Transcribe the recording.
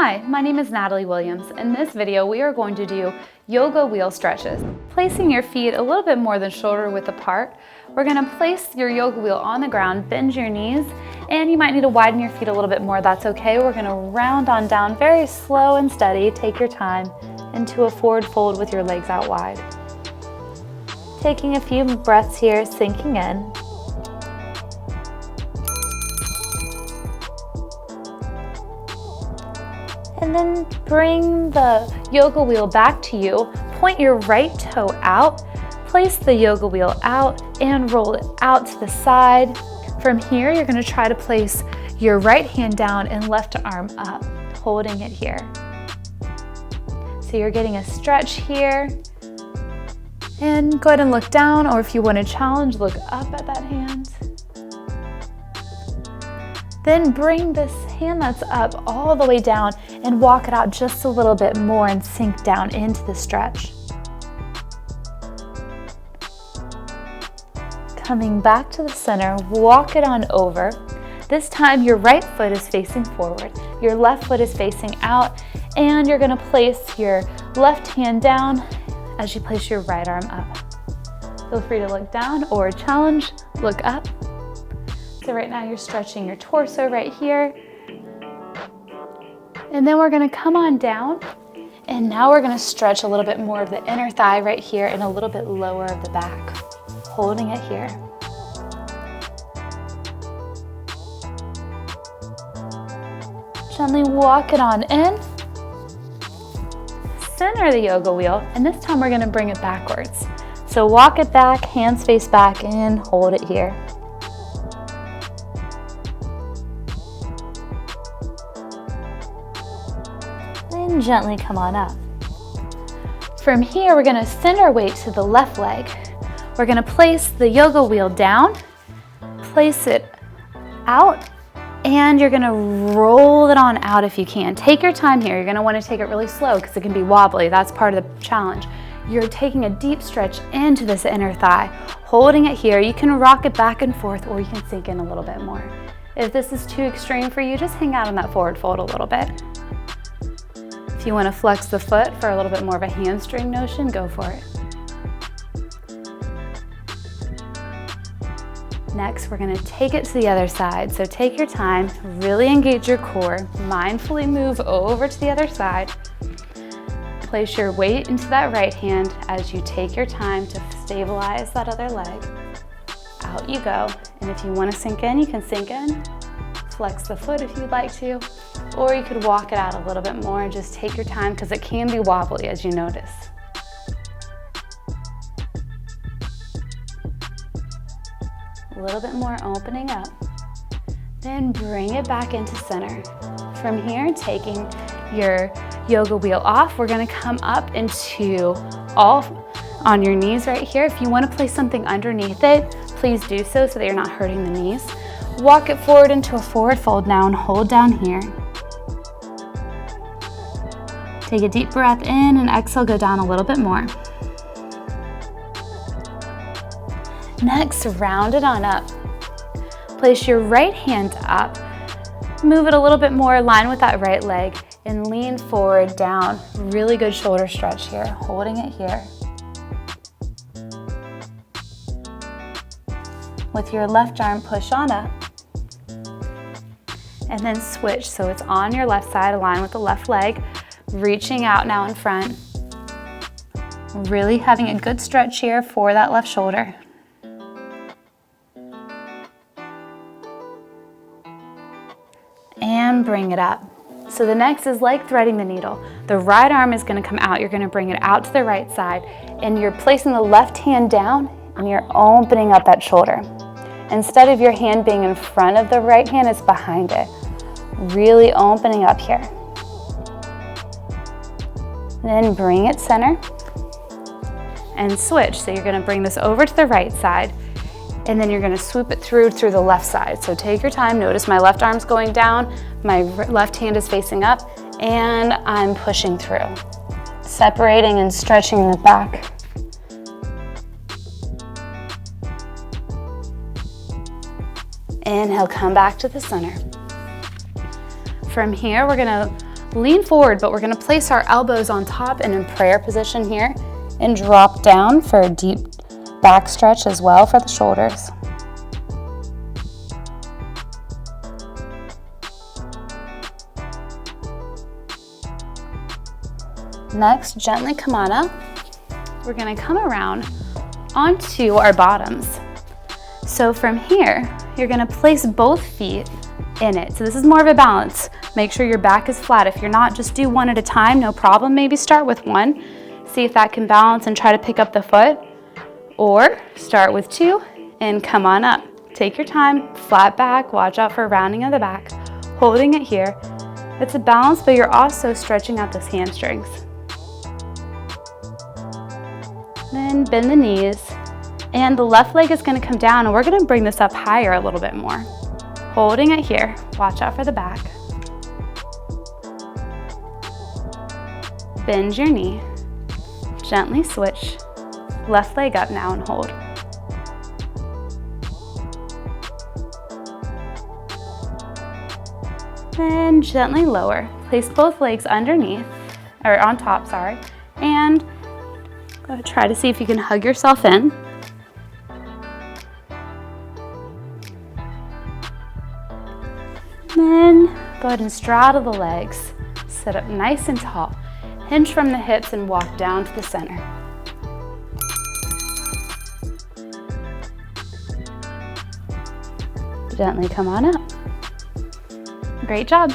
Hi, my name is Natalie Williams. In this video, we are going to do yoga wheel stretches. Placing your feet a little bit more than shoulder width apart, we're going to place your yoga wheel on the ground, bend your knees, and you might need to widen your feet a little bit more. That's okay. We're going to round on down very slow and steady. Take your time into a forward fold with your legs out wide. Taking a few breaths here, sinking in. And then bring the yoga wheel back to you. Point your right toe out, place the yoga wheel out and roll it out to the side. From here, you're going to try to place your right hand down and left arm up, holding it here. So you're getting a stretch here. And go ahead and look down, or if you want to challenge, look up at that hand. Then bring this hand that's up all the way down and walk it out just a little bit more and sink down into the stretch. Coming back to the center, walk it on over. This time your right foot is facing forward, your left foot is facing out, and you're gonna place your left hand down as you place your right arm up. Feel free to look down or challenge, look up. So right now you're stretching your torso right here. And then we're gonna come on down, and now we're gonna stretch a little bit more of the inner thigh right here and a little bit lower of the back, holding it here. Gently walk it on in. Center the yoga wheel, and this time we're gonna bring it backwards. So walk it back, hands face back in, hold it here. Then gently come on up. From here, we're gonna send our weight to the left leg. We're gonna place the yoga wheel down, place it out, and you're gonna roll it on out if you can. Take your time here. You're gonna wanna take it really slow because it can be wobbly. That's part of the challenge. You're taking a deep stretch into this inner thigh, holding it here. You can rock it back and forth, or you can sink in a little bit more. If this is too extreme for you, just hang out in that forward fold a little bit. If you wanna flex the foot for a little bit more of a hamstring notion, go for it. Next, we're gonna take it to the other side. So take your time, really engage your core, mindfully move over to the other side. Place your weight into that right hand as you take your time to stabilize that other leg. Out you go. And if you wanna sink in, you can sink in. Flex the foot if you'd like to, or you could walk it out a little bit more and just take your time because it can be wobbly as you notice. A little bit more opening up. Then bring it back into center. From here, taking your yoga wheel off, we're gonna come up into all on your knees right here. If you wanna place something underneath it, please do so that you're not hurting the knees. Walk it forward into a forward fold now and hold down here. Take a deep breath in and exhale, go down a little bit more. Next, round it on up. Place your right hand up. Move it a little bit more, align with that right leg, and lean forward down. Really good shoulder stretch here, holding it here. With your left arm, push on up. And then switch, so it's on your left side, align with the left leg, reaching out now in front. Really having a good stretch here for that left shoulder. And bring it up. So the next is like threading the needle. The right arm is gonna come out, you're gonna bring it out to the right side, and you're placing the left hand down, and you're opening up that shoulder. Instead of your hand being in front of the right hand, it's behind it. Really opening up here. Then bring it center and switch. So you're gonna bring this over to the right side, and then you're gonna swoop it through the left side. So take your time, notice my left arm's going down, my left hand is facing up, and I'm pushing through. Separating and stretching the back. Inhale, come back to the center. From here, we're gonna Lean forward, but we're gonna place our elbows on top and in prayer position here and drop down for a deep back stretch as well for the shoulders. Next, gently come on up. We're gonna come around onto our bottoms. So from here, you're gonna place both feet in it. So this is more of a balance. Make sure your back is flat. If you're not, just do one at a time, no problem. Maybe start with one, see if that can balance and try to pick up the foot, or start with two and come on up. Take your time, flat back, watch out for rounding of the back, holding it here. It's a balance, but you're also stretching out those hamstrings. Then bend the knees, and the left leg is gonna come down, and we're gonna bring this up higher a little bit more. Holding it here, watch out for the back. Bend your knee, gently switch, left leg up now and hold. Then gently lower, place both legs underneath, or on top, sorry, and go try to see if you can hug yourself in. Then go ahead and straddle the legs, sit up nice and tall, hinge from the hips and walk down to the center. Gently come on up. Great job.